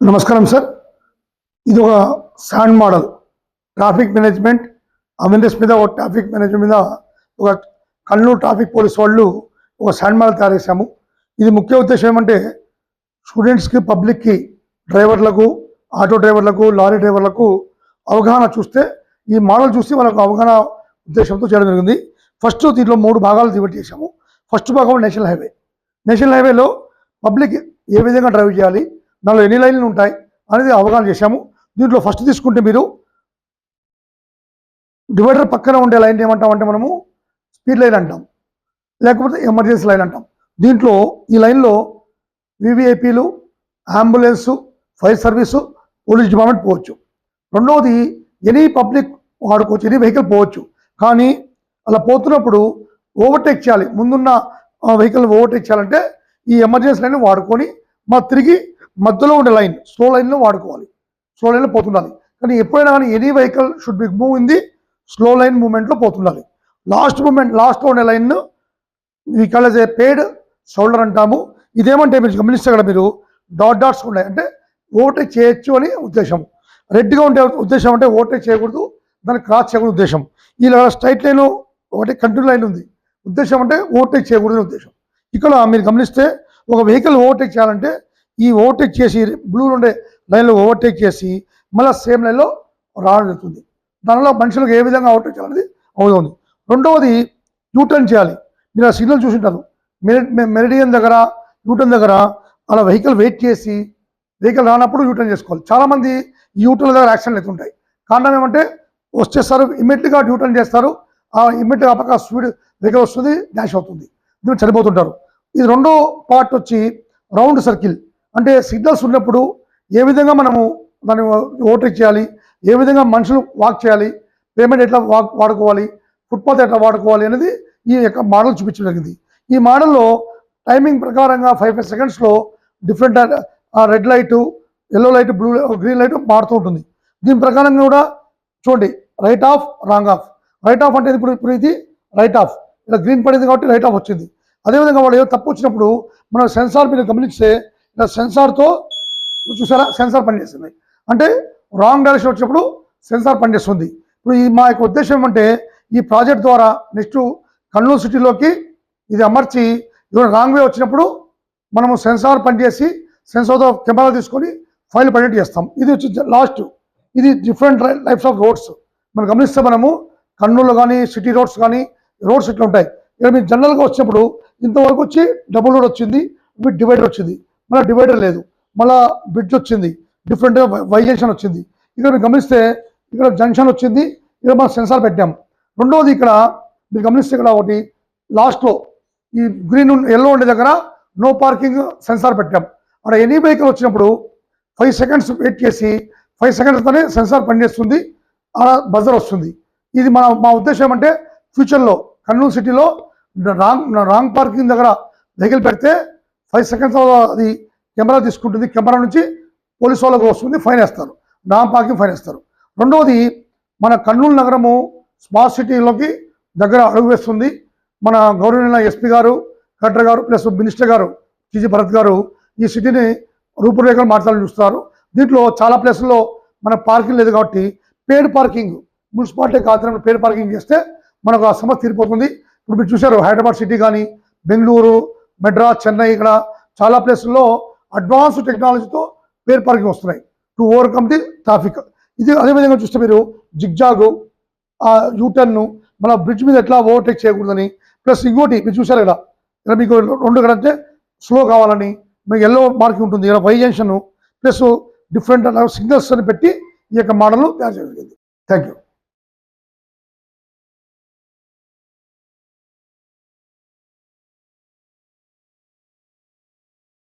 నమస్కారం సార్. ఇది ఒక sand model traffic management awareness మీద ఒక ట్రాఫిక్ మేనేజ్మెంట్ మీద ఒక కర్నూలు ట్రాఫిక్ పోలీస్ వాళ్ళు ఒక శాండ్ మోడల్ తయారు చేశాము. ఇది ముఖ్య ఉద్దేశం ఏమంటే స్టూడెంట్స్కి, పబ్లిక్కి, డ్రైవర్లకు, ఆటో డ్రైవర్లకు, లారీ డ్రైవర్లకు అవగాహన చూస్తే ఈ మోడల్ చూసి వాళ్ళకు అవగాహన ఉద్దేశంతో చేయడం జరిగింది. ఫస్ట్ దీంట్లో 3 భాగాలు డివైడ్ చేశాము. ఫస్ట్ భాగం నేషనల్ హైవే. నేషనల్ హైవేలో పబ్లిక్ ఏ విధంగా డ్రైవ్ చేయాలి, దానిలో ఎన్ని లైన్లు ఉంటాయి అనేది అవగాహన చేశాము. దీంట్లో ఫస్ట్ తీసుకుంటే మీరు డివైడర్ పక్కన ఉండే లైన్ ఏమంటామంటే మనము స్పీడ్ లైన్ అంటాం, లేకపోతే ఎమర్జెన్సీ లైన్ అంటాం. దీంట్లో ఈ లైన్లో వివిఐపీలు, ambulance, fire service, police department పోవచ్చు. రెండవది ఎనీ పబ్లిక్ వాడుకోవచ్చు, ఎనీ వెహికల్ పోవచ్చు. కానీ అలా పోతున్నప్పుడు ఓవర్టేక్ చేయాలి, ముందున్న వెహికల్ ఓవర్టేక్ చేయాలంటే ఈ ఎమర్జెన్సీ లైన్ వాడుకొని తిరిగి మధ్యలో ఉండే లైన్ స్లో లైన్లో వాడుకోవాలి, స్లో లైన్లో పోతుండాలి. కానీ ఎప్పుడైనా కానీ any vehicle should be move in the slow line మూవ్మెంట్లో పోతుండాలి. లాస్ట్లో ఉండే లైన్ ఈ కాలేజ్ పేడ్ షోల్డర్ అంటాము. ఇదేమంటే మీరు గమనిస్తే కదా, మీరు డాట్స్ ఉన్నాయి అంటే ఓవర్టేక్ చేయొచ్చు అని ఉద్దేశం. రెడ్గా ఉండే ఉద్దేశం అంటే ఓవర్టేక్ చేయకూడదు, దాన్ని క్రాస్ చేయకూడదు ఉద్దేశం. ఇలా స్ట్రైట్ లైన్ ఒకటి కంటిన్యూ లైన్ ఉంది, ఉద్దేశం అంటే ఓవర్టేక్ చేయకూడదు ఉద్దేశం. ఇక్కడ మీరు గమనిస్తే ఒక వెహికల్ ఓవర్టేక్ చేయాలంటే ఈ ఓవర్టేక్ చేసి బ్లూ ఉండే లైన్లో ఓవర్టేక్ చేసి మళ్ళీ సేమ్ లైన్లో రావడం జరుగుతుంది. దానివల్ల మనుషులకు ఏ విధంగా ఓవర్టేక్ చేయాలనేది అవుతుంది. రెండవది యూటర్న్ చేయాలి. మీరు ఆ సిగ్నల్ చూసింటారు, మెరిడియన్ దగ్గర, యూటర్న్ దగ్గర అలా వెహికల్ వెయిట్ చేసి వెహికల్ రానప్పుడు యూటర్న్ చేసుకోవాలి. చాలామంది ఈ యూటర్న్ దగ్గర యాక్సిడెంట్లు అవుతుంటాయి. కారణం ఏమంటే వచ్చేస్తారు, ఇమ్మీడియట్గా యూటర్న్ చేస్తారు, ఆ ఇమ్మీడియట్గా పక్క స్పీడ్ వెహికల్ వస్తుంది, డాష్ అవుతుంది, దీన్ని చనిపోతుంటారు. ఇది రెండో పార్ట్ వచ్చి రౌండ్ సర్కిల్. అంటే సిగ్నల్స్ ఉన్నప్పుడు ఏ విధంగా మనము దాన్ని ఓవర్టేక్ చేయాలి, ఏ విధంగా మనుషులు వాక్ చేయాలి, పేమెంట్ ఎట్లా వాడుకోవాలి, ఫుట్పాత్ ఎట్లా వాడుకోవాలి అనేది ఈ యొక్క మోడల్ చూపించడం జరిగింది. ఈ మోడల్లో టైమింగ్ ప్రకారంగా 5 సెకండ్స్లో different red light, yellow light, blue green light మారుతూ ఉంటుంది. దీని ప్రకారంగా కూడా చూడండి, right of, wrong of. Right of అంటే ఇప్పుడు ఇది రైట్ ఆఫ్, ఇలా గ్రీన్ పడింది కాబట్టి రైట్ ఆఫ్ వచ్చింది. అదేవిధంగా వాళ్ళు ఏదో తప్పు వచ్చినప్పుడు మన సెన్సార్ మీద గమనిస్తే ఇలా సెన్సార్తో చూసారా, సెన్సార్ పనిచేస్తుంది. అంటే రాంగ్ డైరెక్షన్ వచ్చినప్పుడు సెన్సార్ పనిచేస్తుంది. ఇప్పుడు ఈ మా యొక్క ఉద్దేశం ఏమంటే ఈ ప్రాజెక్ట్ ద్వారా నెక్స్ట్ కర్నూలు సిటీలోకి ఇది అమర్చి ఏమైనా రాంగ్ వే వచ్చినప్పుడు మనము సెన్సార్ పనిచేసి సెన్సార్తో కెమెరా తీసుకొని ఫైల్ పడేట్ చేస్తాం. ఇది వచ్చి లాస్ట్, ఇది డిఫరెంట్ టైప్స్ ఆఫ్ రోడ్స్. మనం గమనిస్తే మనము కర్నూలులో కానీ సిటీ రోడ్స్ కానీ రోడ్స్ ఇట్లా ఉంటాయి. ఇక్కడ మీరు జనరల్గా వచ్చినప్పుడు ఇంతవరకు వచ్చి డబుల్ రోడ్ వచ్చింది, విత్ డివైడర్ వచ్చింది, మళ్ళీ డివైడర్ లేదు, మళ్ళీ బ్రిడ్జ్ వచ్చింది, డిఫరెంట్గా వైజేషన్ వచ్చింది. ఇక్కడ మీరు గమనిస్తే ఇక్కడ జంక్షన్ వచ్చింది, ఇక్కడ మనం సెన్సార్ పెట్టాం. రెండవది ఇక్కడ మీరు గమనిస్తే ఇక్కడ ఒకటి లాస్ట్లో ఈ గ్రీన్ ఎల్లో ఉండే దగ్గర నో పార్కింగ్ సెన్సార్ పెట్టాం. అక్కడ ఎనీ వెహికల్ వచ్చినప్పుడు 5 సెకండ్స్ వెయిట్ చేసి 5 సెకండ్స్తోనే సెన్సార్ పనిచేస్తుంది, అక్కడ బజర్ వస్తుంది. ఇది మా ఉద్దేశం అంటే ఫ్యూచర్లో కర్నూలు సిటీలో రాంగ్ పార్కింగ్ దగ్గర వెహికల్ పెడితే 5 సెకండ్స్ అది కెమెరా తీసుకుంటుంది, కెమెరా నుంచి పోలీసు వాళ్ళకు వస్తుంది, ఫైన్ వేస్తారు, రాంగ్ పార్కింగ్ ఫైన్ వేస్తారు. రెండవది మన కర్నూలు నగరము స్మార్ట్ సిటీలోకి దగ్గర అడుగు వేస్తుంది. మన గౌరవనీయ ఎస్పీ గారు, కలెక్టర్ గారు ప్లస్ మినిస్టర్ గారు టీజీ భరత్ గారు ఈ సిటీని రూపురేఖలు మార్చాలని చూస్తారు. దీంట్లో చాలా ప్లేసుల్లో మన పార్కింగ్ లేదు కాబట్టి పేడ్ పార్కింగ్ మున్సిపాలిటీ ఆధ్వర్యంలో పేడ్ పార్కింగ్ చేస్తే మనకు ఆ సమస్య తీరిపోతుంది. ఇప్పుడు మీరు చూశారు హైదరాబాద్ సిటీ కానీ, బెంగళూరు, మెడ్రాస్, చెన్నై, ఇక్కడ చాలా ప్లేసుల్లో అడ్వాన్స్ టెక్నాలజీతో పేడ్ పార్కింగ్ వస్తున్నాయి టు ఓవర్కమ్ ది ట్రాఫిక్. ఇది అదేవిధంగా చూస్తే మీరు జిగ్జాగు, యూటర్ను, మన బ్రిడ్జ్ మీద ఎట్లా ఓవర్టేక్ చేయకూడదని, ప్లస్ ఇంకోటి మీరు చూశారు కదా, ఇలా మీకు 2 గంటే స్లో కావాలని మీకు ఎల్లో మార్కింగ్ ఉంటుంది, ఇలా Y junction plus different signals అని పెట్టి ఈ యొక్క మోడల్ను తయారు చేయగలిగింది. Thank you.